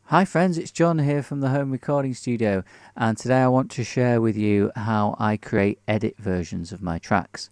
Hi friends, it's John here from the Home Recording Studio, and today I want to share with you how I create edit versions of my tracks.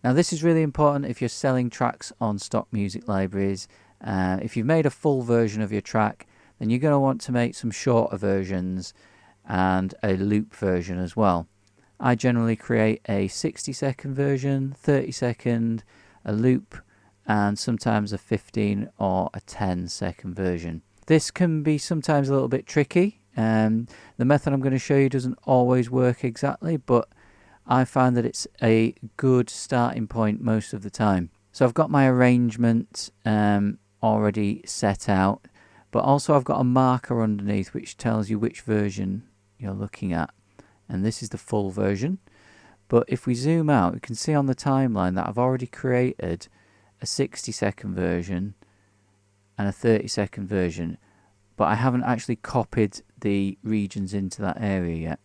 Now this is really important if you're selling tracks on stock music libraries. If you've made a full version of your track, then you're going to want to make some shorter versions and a loop version as well. I generally create a 60-second version, 30-second, a loop, and sometimes a 15 or a 10-second version. This can be sometimes a little bit tricky. The method I'm going to show you doesn't always work exactly, but I find that it's a good starting point most of the time. So I've got my arrangement already set out, but also I've got a marker underneath which tells you which version you're looking at. And this is the full version. But if we zoom out, you can see on the timeline that I've already created a 60-second version and a 30-second version, but I haven't actually copied the regions into that area yet.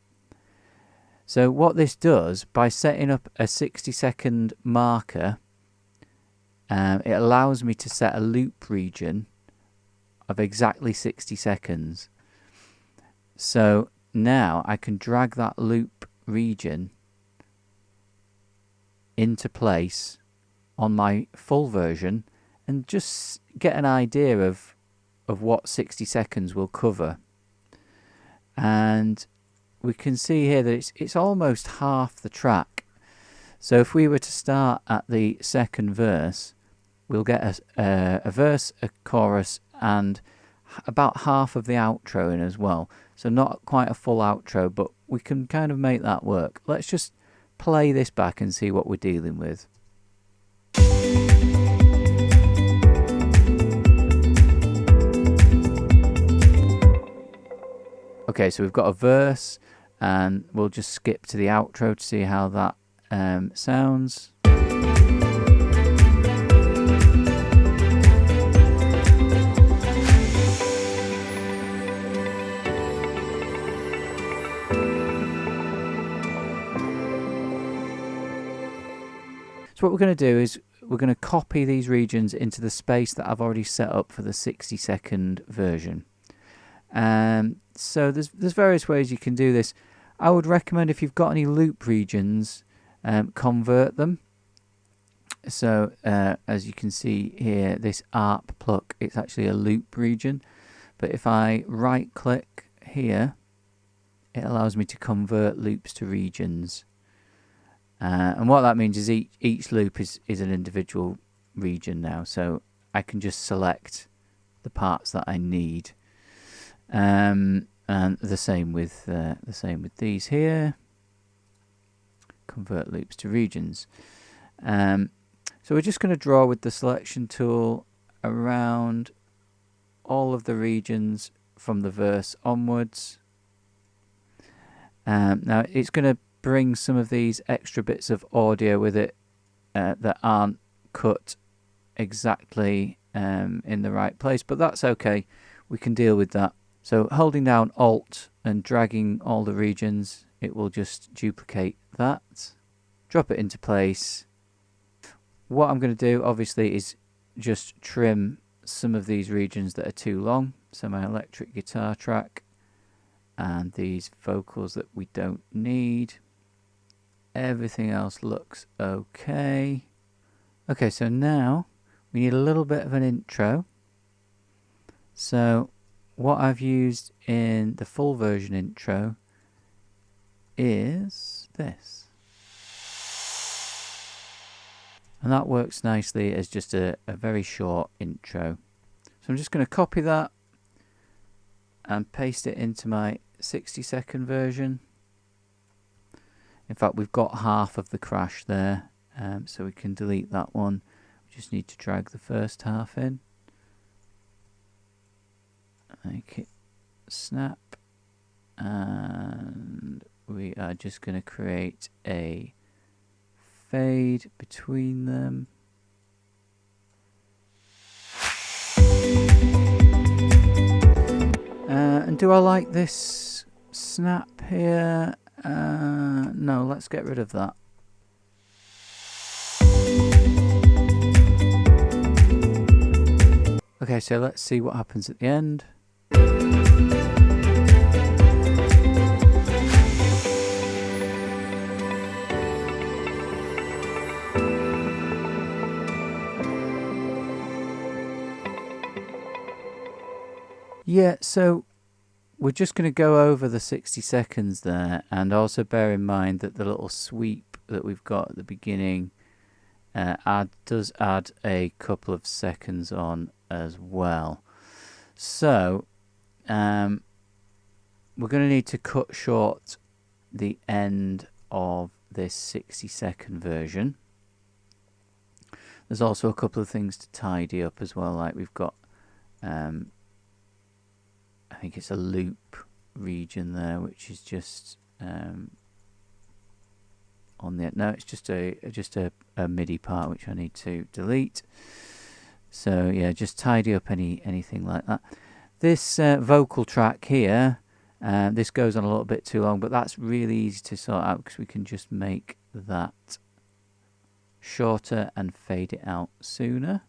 So what this does, by setting up a 60-second marker, it allows me to set a loop region of exactly 60 seconds. So now I can drag that loop region into place on my full version and just get an idea of what 60 seconds will cover. And we can see here that it's almost half the track. So if we were to start at the second verse, we'll get a verse, a chorus, and about half of the outro in as well. So not quite a full outro, but we can kind of make that work. Let's just play this back and see what we're dealing with. Okay, so we've got a verse, and we'll just skip to the outro to see how that sounds. So what we're going to do is we're going to copy these regions into the space that I've already set up for the 60-second version. So there's various ways you can do this. I would recommend, if you've got any loop regions, convert them. So as you can see here, this ARP pluck, it's actually a loop region. But if I right click here, it allows me to convert loops to regions. And what that means is each loop is an individual region now. So I can just select the parts that I need. And the same with these here. Convert loops to regions. So we're just going to draw with the selection tool around all of the regions from the verse onwards. Now it's going to bring some of these extra bits of audio with it that aren't cut exactly in the right place, but that's okay. We can deal with that. So holding down Alt and dragging all the regions, it will just duplicate that, drop it into place. What I'm going to do obviously is just trim some of these regions that are too long. So my electric guitar track and these vocals that we don't need. Everything else looks okay. Okay, so now we need a little bit of an intro. So what I've used in the full version intro is this. And that works nicely as just a very short intro. So I'm just going to copy that and paste it into my 60-second version. In fact, we've got half of the crash there, so we can delete that one. We just need to drag the first half in. Make it snap. And we are just going to create a fade between them. And do I like this snap here? No, let's get rid of that. Okay, so let's see what happens at the end. Yeah, so we're just going to go over the 60 seconds there, and also bear in mind that the little sweep that we've got at the beginning does add a couple of seconds on as well. So we're going to need to cut short the end of this 60-second version. There's also a couple of things to tidy up as well, like we've got I think it's a loop region there, which is just on the no, it's just a MIDI part which I need to delete. So yeah, just tidy up anything like that. This vocal track here, this goes on a little bit too long, but that's really easy to sort out because we can just make that shorter and fade it out sooner.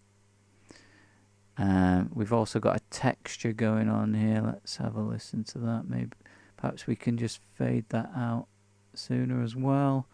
We've also got a texture going on here. Let's have a listen to that. Maybe perhaps we can just fade that out sooner as well.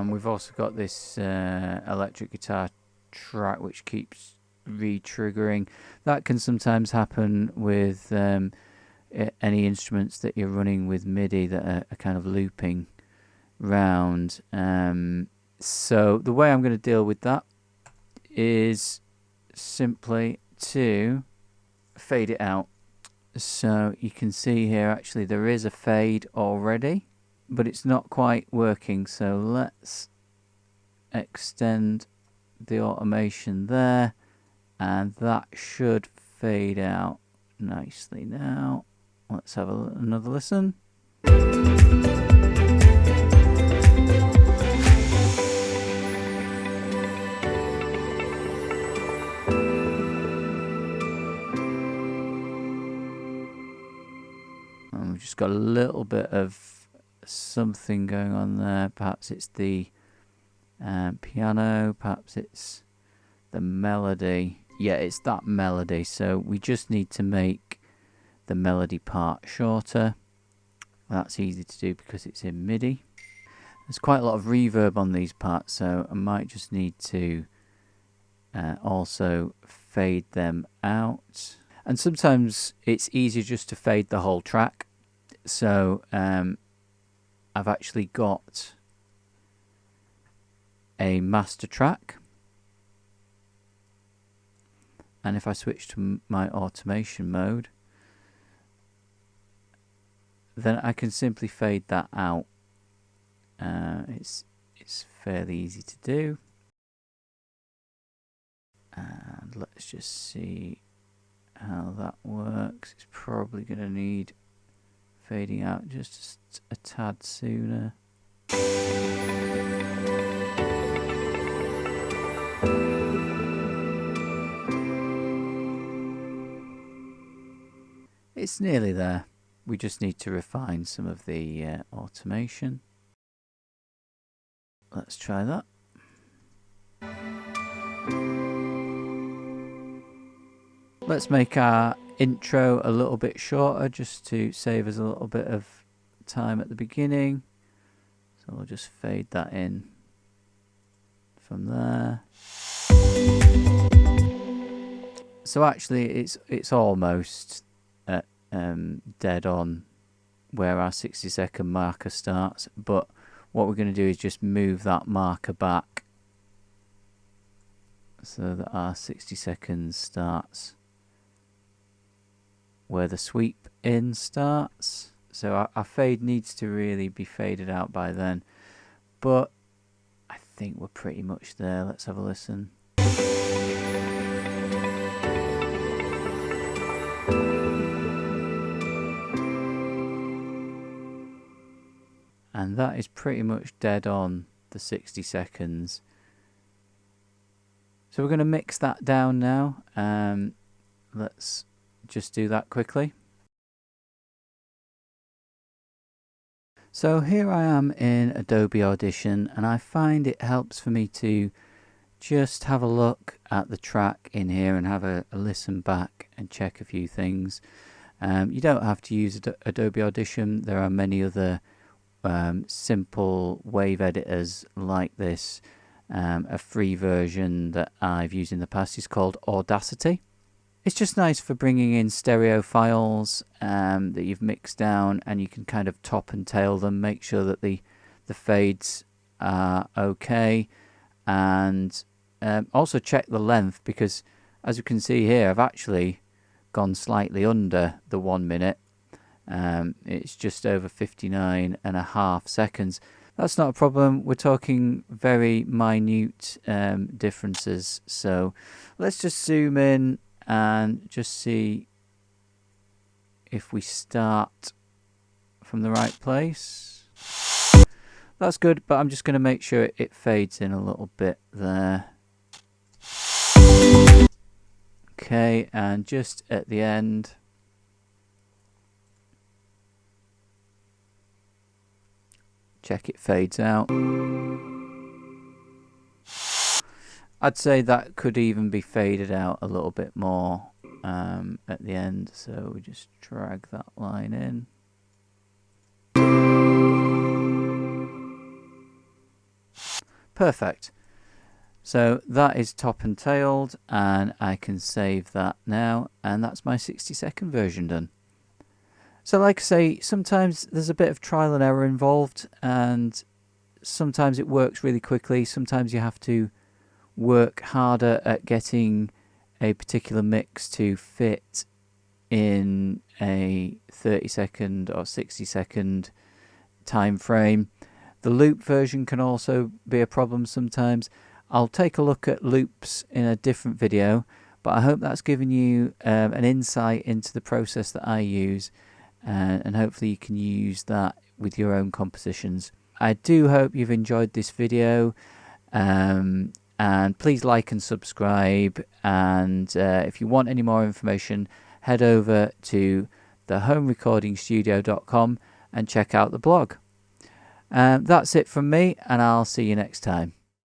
We've also got this electric guitar track which keeps re-triggering. That can sometimes happen with any instruments that you're running with MIDI that are kind of looping round. So the way I'm going to deal with that is simply to fade it out. So you can see here actually there is a fade already, but it's not quite working. So let's extend the automation there, and that should fade out nicely now. Let's have another listen. And we've just got a little bit of something going on there. Perhaps it's the piano, perhaps it's the melody. Yeah, it's that melody. So we just need to make the melody part shorter. That's easy to do because it's in MIDI. There's quite a lot of reverb on these parts, so I might just need to also fade them out. And sometimes it's easier just to fade the whole track. So I've actually got a master track, and if I switch to my automation mode, then I can simply fade that out. It's fairly easy to do, and let's just see how that works. It's probably going to need fading out just a tad sooner. It's nearly there. We just need to refine some of the automation. Let's try that. Let's make our intro a little bit shorter just to save us a little bit of time at the beginning. So we'll just fade that in from there. So actually it's almost dead on where our 60-second marker starts, but what we're going to do is just move that marker back so that our 60 seconds starts where the sweep in starts. So our fade needs to really be faded out by then, but I think we're pretty much there. Let's have a listen. And that is pretty much dead on the 60 seconds. So we're going to mix that down now. Let's just do that quickly. So here I am in Adobe Audition, and I find it helps for me to just have a look at the track in here and have a listen back and check a few things. You don't have to use Adobe Audition. There are many other simple wave editors like this. A free version that I've used in the past is called Audacity. It's just nice for bringing in stereo files that you've mixed down, and you can kind of top and tail them, make sure that the fades are okay, and also check the length, because as you can see here, I've actually gone slightly under the 1 minute. It's just over 59.5 seconds. That's not a problem. We're talking very minute differences. So let's just zoom in and just see if we start from the right place. That's good, but I'm just going to make sure it fades in a little bit there. Okay, and just at the end, check it fades out. I'd say that could even be faded out a little bit more at the end, so we just drag that line in. Perfect. So that is top and tailed, and I can save that now, and that's my 60-second version done. So like I say, sometimes there's a bit of trial and error involved, and sometimes it works really quickly. Sometimes you have to work harder at getting a particular mix to fit in a 30-second or 60-second time frame. The loop version can also be a problem sometimes. I'll take a look at loops in a different video, but I hope that's given you an insight into the process that I use, and hopefully you can use that with your own compositions. I do hope you've enjoyed this video, and please like and subscribe, and if you want any more information, head over to thehomerecordingstudio.com and check out the blog. That's it from me, and I'll see you next time.